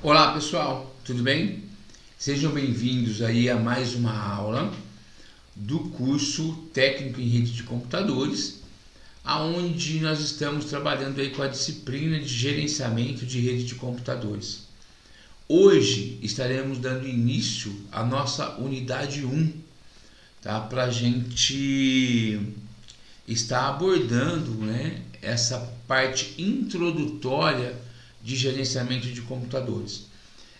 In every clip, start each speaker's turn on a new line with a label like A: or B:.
A: Olá pessoal, tudo bem? Sejam bem-vindos aí a mais uma aula do curso Técnico em Rede de Computadores, aonde nós estamos trabalhando aí com a disciplina de gerenciamento de rede de computadores. Hoje estaremos dando início à nossa unidade 1, tá? Para a gente estar abordando, essa parte introdutória de gerenciamento de computadores.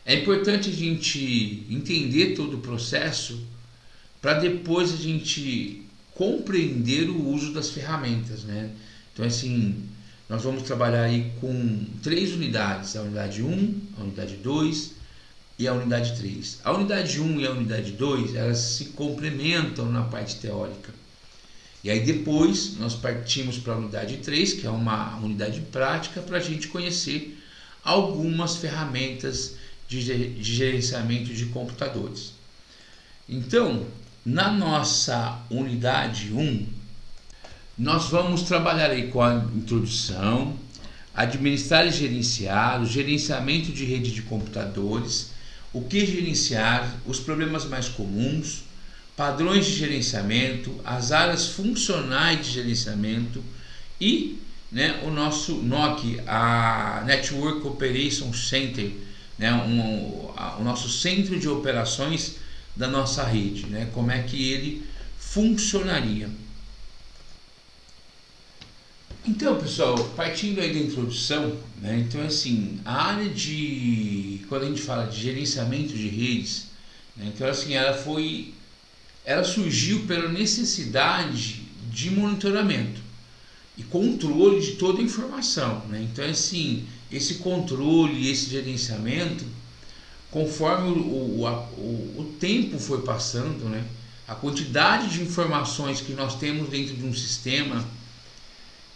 A: É importante a gente entender todo o processo para depois a gente compreender o uso das ferramentas, né? Então, assim, nós vamos trabalhar aí com 3 unidades, a unidade 1, a unidade 2 e a unidade 3. A unidade 1 e a unidade 2, elas se complementam na parte teórica. E aí depois nós partimos para a unidade 3, que é uma unidade prática, para a gente conhecer algumas ferramentas de gerenciamento de computadores. Então, na nossa unidade 1, nós vamos trabalhar aí com a introdução, administrar e gerenciar, o gerenciamento de rede de computadores, o que gerenciar, os problemas mais comuns, padrões de gerenciamento, as áreas funcionais de gerenciamento e o nosso NOC, a Network Operation Center, o nosso centro de operações da nossa rede, como é que ele funcionaria. Então, pessoal, partindo aí da introdução, então assim, a área de, quando a gente fala de gerenciamento de redes, então assim, ela surgiu pela necessidade de monitoramento e controle de toda a informação, Então, assim, esse controle, esse gerenciamento, conforme o tempo foi passando, a quantidade de informações que nós temos dentro de um sistema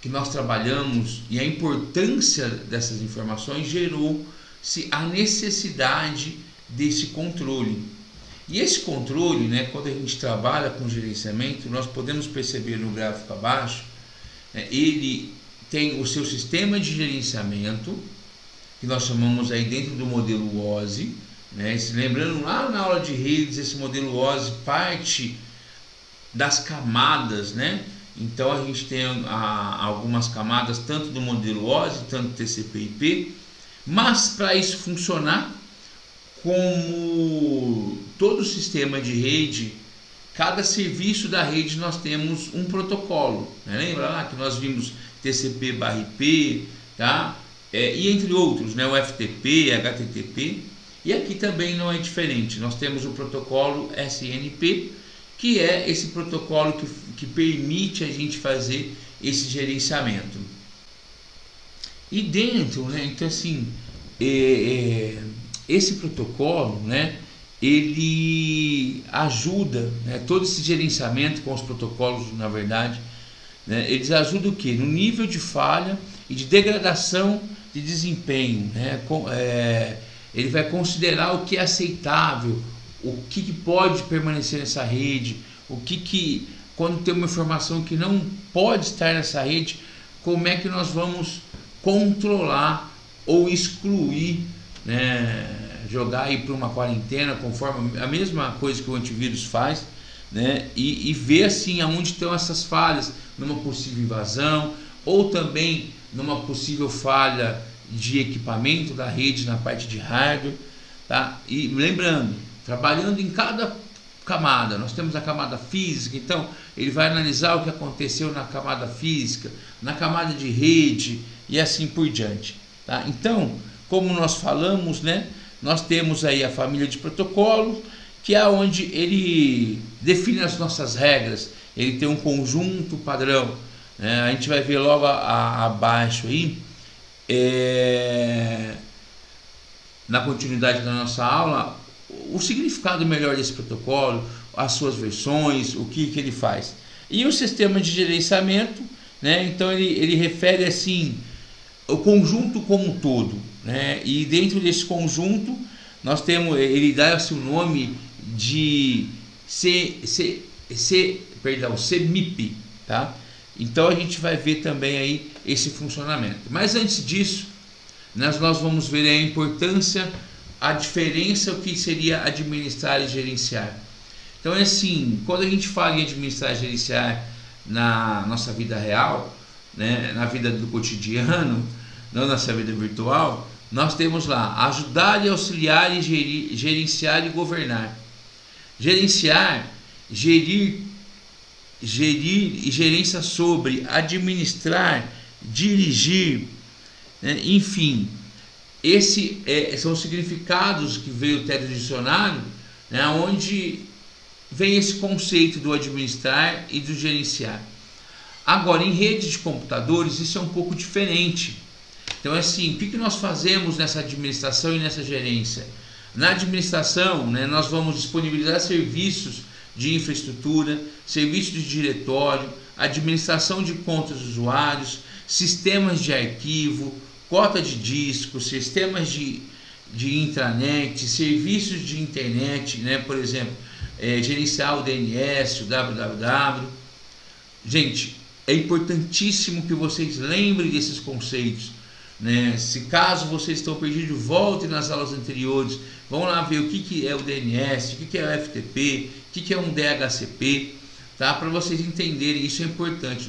A: que nós trabalhamos e a importância dessas informações gerou-se a necessidade desse controle. E esse controle, quando a gente trabalha com gerenciamento, nós podemos perceber no gráfico abaixo, ele tem o seu sistema de gerenciamento, que nós chamamos aí dentro do modelo OSI, lembrando lá na aula de redes, esse modelo OSI parte das camadas, Então a gente tem algumas camadas tanto do modelo OSI, tanto TCP/IP, mas para isso funcionar, como todo sistema de rede, cada serviço da rede nós temos um protocolo, Lembra lá que nós vimos TCP/IP, tá? E entre outros, o FTP, HTTP, e aqui também não é diferente. Nós temos o protocolo SNP, que é esse protocolo que permite a gente fazer esse gerenciamento. E dentro, então assim, esse protocolo, ele ajuda, todo esse gerenciamento com os protocolos, na verdade, eles ajudam o quê? No nível de falha e de degradação de desempenho, ele vai considerar o que é aceitável, o que pode permanecer nessa rede, quando tem uma informação que não pode estar nessa rede, como é que nós vamos controlar ou excluir, jogar aí para uma quarentena, conforme a mesma coisa que o antivírus faz, e ver assim aonde estão essas falhas, numa possível invasão ou também numa possível falha de equipamento da rede na parte de hardware, tá? E lembrando, trabalhando em cada camada, nós temos a camada física, então ele vai analisar o que aconteceu na camada física, na camada de rede e assim por diante, tá? Então, como nós falamos, nós temos aí a família de protocolos, que é onde ele define as nossas regras, ele tem um conjunto padrão, a gente vai ver logo abaixo aí, na continuidade da nossa aula, o significado melhor desse protocolo, as suas versões, o que ele faz. E o sistema de gerenciamento, então ele refere assim o conjunto como um todo, e dentro desse conjunto nós temos, ele dá o nome de CMIP, tá? Então a gente vai ver também aí esse funcionamento. Mas antes disso, nós vamos ver a importância a diferença o que seria administrar e gerenciar. Então é assim, quando a gente fala em administrar e gerenciar na nossa vida real, né, na vida do cotidiano, não na nossa vida virtual, nós temos lá ajudar e auxiliar e gerenciar e governar. Gerenciar, gerir e gerência sobre, administrar, dirigir, né, enfim, esses são os significados que veio até do dicionário, né, onde vem esse conceito do administrar e do gerenciar. Agora, em redes de computadores, isso é um pouco diferente. Então, assim, o que nós fazemos nessa administração e nessa gerência? Na administração, né, nós vamos disponibilizar serviços de infraestrutura, serviços de diretório, administração de contas de usuários, sistemas de arquivo, cota de disco, sistemas de intranet, serviços de internet, né, por exemplo, gerenciar o DNS, o www. Gente, é importantíssimo que vocês lembrem desses conceitos, né? Se caso vocês estão perdidos, voltem nas aulas anteriores, vão lá ver o que é o DNS, o que é o FTP, o que é um DHCP, tá? Para vocês entenderem, isso é importante.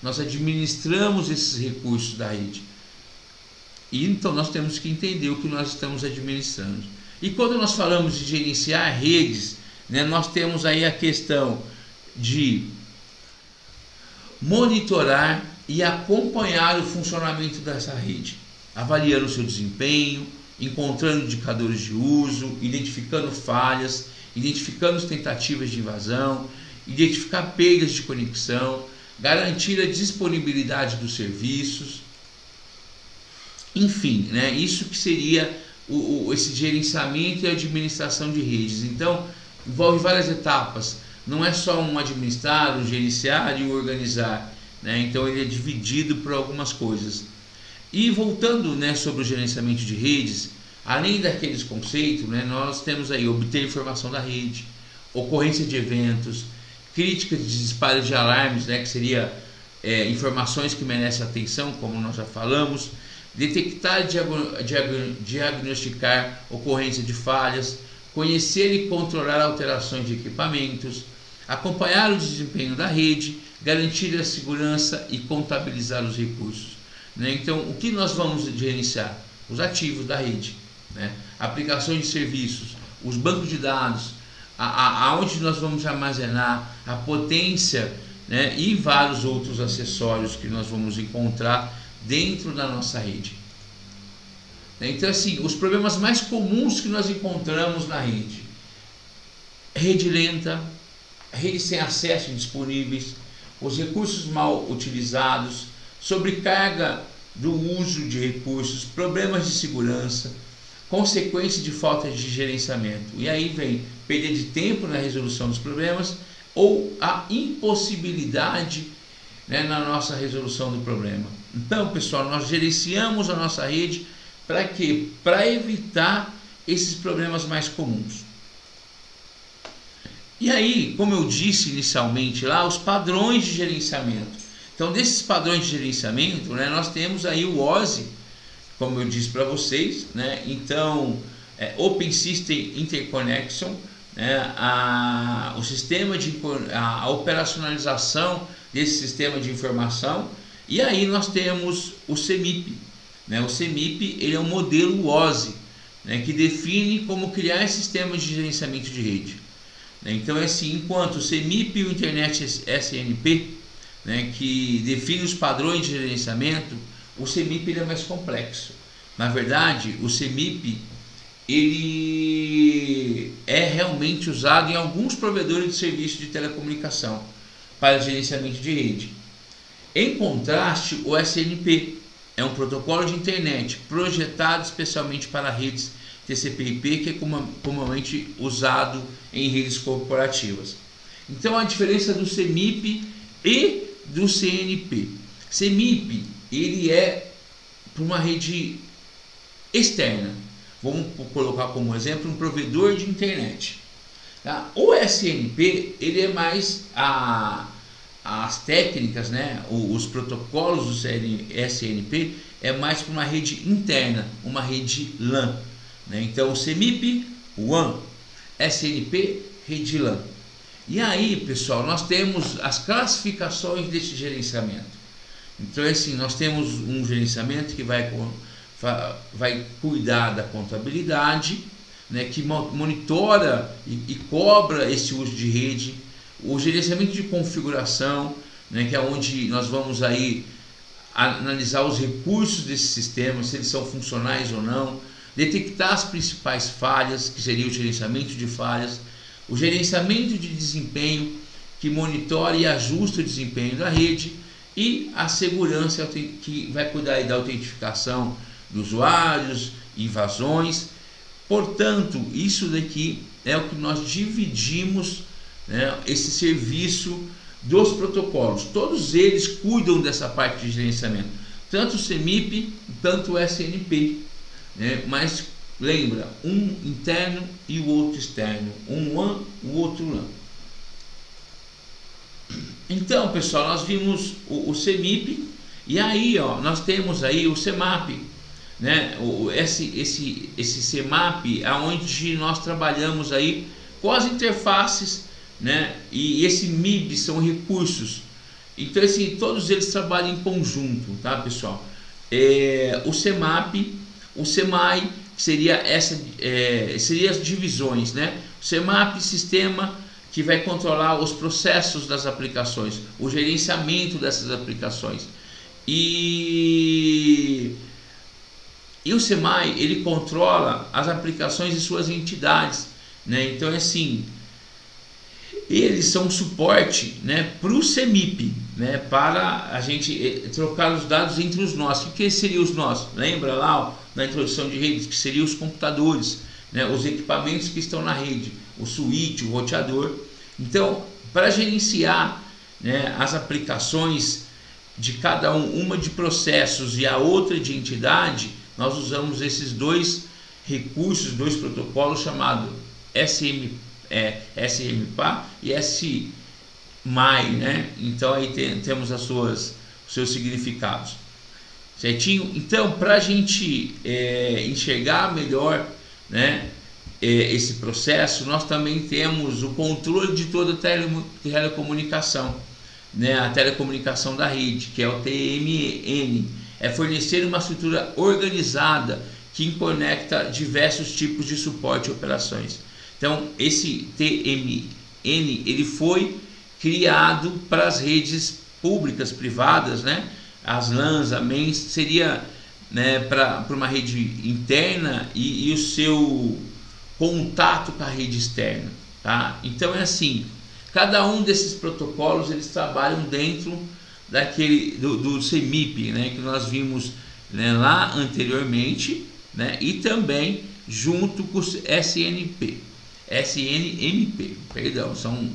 A: Nós administramos esses recursos da rede, e então nós temos que entender o que nós estamos administrando. E quando nós falamos de gerenciar redes, né, nós temos aí a questão de monitorar e acompanhar o funcionamento dessa rede, avaliando o seu desempenho, encontrando indicadores de uso, identificando falhas, identificando as tentativas de invasão, identificar perdas de conexão, garantir a disponibilidade dos serviços, enfim, né, isso que seria esse gerenciamento e administração de redes. Então, envolve várias etapas. Não é só um administrar, um gerenciar e um organizar, né? Então ele é dividido por algumas coisas. E voltando, né, sobre o gerenciamento de redes, além daqueles conceitos, né, nós temos aí obter informação da rede, ocorrência de eventos, crítica de disparo de alarmes, né, que seria informações que merecem atenção, como nós já falamos, detectar e diagnosticar ocorrência de falhas, conhecer e controlar alterações de equipamentos, acompanhar o desempenho da rede, garantir a segurança e contabilizar os recursos, né? Então, o que nós vamos gerenciar? Os ativos da rede, né? Aplicações de serviços, os bancos de dados, aonde nós vamos armazenar, a potência, né? E vários outros acessórios que nós vamos encontrar dentro da nossa rede. Então, assim, os problemas mais comuns que nós encontramos na rede: rede lenta, rede sem acesso indisponíveis, os recursos mal utilizados, sobrecarga do uso de recursos, problemas de segurança, consequência de falta de gerenciamento. E aí vem perda de tempo na resolução dos problemas ou a impossibilidade, né, na nossa resolução do problema. Então, pessoal, nós gerenciamos a nossa rede para quê? Para evitar esses problemas mais comuns. E aí, como eu disse inicialmente lá, os padrões de gerenciamento. Então, desses padrões de gerenciamento, né, nós temos aí o OSI, como eu disse para vocês, né? Então, Open System Interconnection, né, o sistema a operacionalização desse sistema de informação. E aí nós temos o CMIP, né? O CMIP, ele é um modelo OSI, né, que define como criar sistemas de gerenciamento de rede. Então é assim, enquanto o CMIP e o Internet SNP, né, que define os padrões de gerenciamento, o CMIP ele é mais complexo. Na verdade, o CMIP ele é realmente usado em alguns provedores de serviço de telecomunicação para gerenciamento de rede. Em contraste, o SNP é um protocolo de internet projetado especialmente para redes TCP/IP, que é comumente usado em redes corporativas. Então, a diferença do CMIP e do CNP. CMIP, ele é para uma rede externa. Vamos colocar como exemplo um provedor de internet. Tá? O SNP, ele é mais as técnicas, né? Os protocolos do SNP é mais para uma rede interna, uma rede LAN. né? Então o CMIP, WAN, SNP, rede LAN. E aí, pessoal, nós temos as classificações desse gerenciamento. Então, assim, nós temos um gerenciamento que vai cuidar da contabilidade, né, que monitora e cobra esse uso de rede, o gerenciamento de configuração, né, que é onde nós vamos aí analisar os recursos desse sistema, se eles são funcionais ou não, detectar as principais falhas, que seria o gerenciamento de falhas, o gerenciamento de desempenho, que monitora e ajusta o desempenho da rede, e a segurança, que vai cuidar aí da autentificação dos usuários, invasões. Portanto, isso daqui é o que nós dividimos, né, esse serviço dos protocolos. Todos eles cuidam dessa parte de gerenciamento, tanto o CMIP, tanto o SNP, né? Mas lembra, um interno e o outro externo, um WAN, o outro LAN. Então, pessoal, nós vimos o CMIP, e aí, ó, nós temos aí o CMAP, né? Esse CMAP é onde nós trabalhamos aí com as interfaces, né? E esse MIB são recursos. Então, assim, todos eles trabalham em conjunto, tá, pessoal? O CMAP, o CMAI, que seria seria as divisões, né? O CMAP, sistema que vai controlar os processos das aplicações, o gerenciamento dessas aplicações. E o CMAI, ele controla as aplicações e suas entidades, né? Então, assim, eles são um suporte, né, para o CMIP, né, para a gente trocar os dados entre os nós. O que seriam os nós? Lembra lá, ó, na introdução de redes, que seriam os computadores, né, os equipamentos que estão na rede, o switch, o roteador. Então, para gerenciar, né, as aplicações de cada uma de processos e a outra de entidade, nós usamos esses dois recursos, dois protocolos chamados SMPA e SMAI, né? Então aí temos os seus significados, certinho? Então, para a gente enxergar melhor, né, esse processo, nós também temos o controle de toda a telecomunicação, né, a telecomunicação da rede, que é o TMN, é fornecer uma estrutura organizada que conecta diversos tipos de suporte e operações. Então, esse TMN, ele foi criado para as redes públicas, privadas, né? As LANs, a MENS, seria, né, para uma rede interna e o seu contato com a rede externa, tá? Então, é assim, cada um desses protocolos, eles trabalham dentro do CMIP, né, que nós vimos, né, lá anteriormente, né, e também junto com o SNMP, perdão, são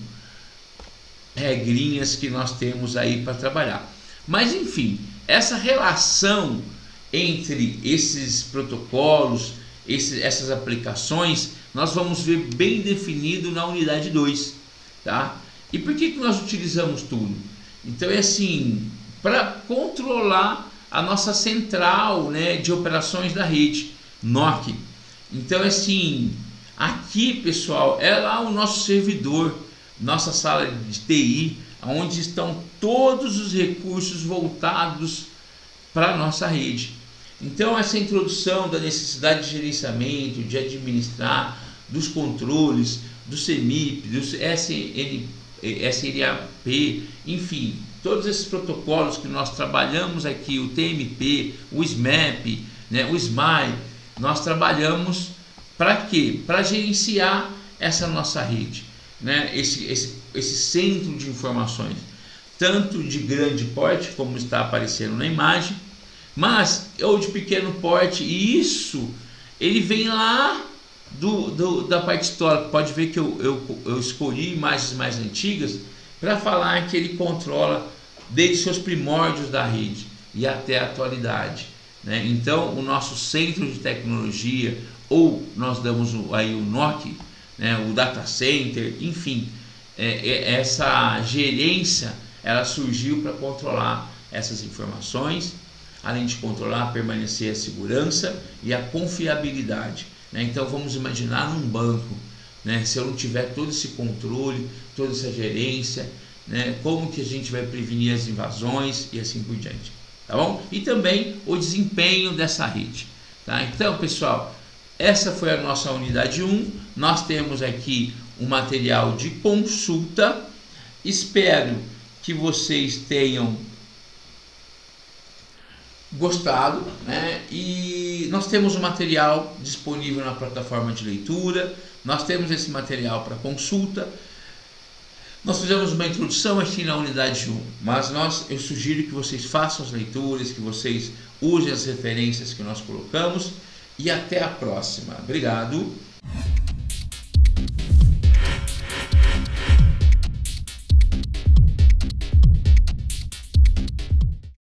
A: regrinhas que nós temos aí para trabalhar. Mas enfim, essa relação entre esses protocolos, essas aplicações, nós vamos ver bem definido na unidade 2, tá? E por que nós utilizamos tudo? Então é assim, para controlar a nossa central, né, de operações da rede, NOC. Então é assim, aqui, pessoal, é lá o nosso servidor, nossa sala de TI, onde estão todos os recursos voltados para a nossa rede. Então, essa introdução da necessidade de gerenciamento, de administrar, dos controles, do CMIP, do SNAP, enfim, todos esses protocolos que nós trabalhamos aqui, o TMP, o SMAP, né, o SMAI, nós trabalhamos para quê? Para gerenciar essa nossa rede, né? Esse centro de informações, tanto de grande porte, como está aparecendo na imagem, mas ou de pequeno porte, e isso ele vem lá da parte histórica. Pode ver que eu escolhi imagens mais antigas para falar que ele controla desde seus primórdios da rede e até a atualidade, né? Então, o nosso centro de tecnologia, ou nós damos aí o NOC, né, o data center, enfim, essa gerência, ela surgiu para controlar essas informações, além de controlar, permanecer a segurança e a confiabilidade. né? Então vamos imaginar num banco, né? Se eu não tiver todo esse controle, toda essa gerência, né? Como que a gente vai prevenir as invasões e assim por diante, tá bom? E também o desempenho dessa rede, tá? Então, pessoal, essa foi a nossa unidade 1. Nós temos aqui um material de consulta. Espero que vocês tenham gostado, né? E nós temos o material disponível na plataforma de leitura. Nós temos esse material para consulta. Nós fizemos uma introdução aqui na unidade 1, mas eu sugiro que vocês façam as leituras, que vocês usem as referências que nós colocamos, e até a próxima. Obrigado!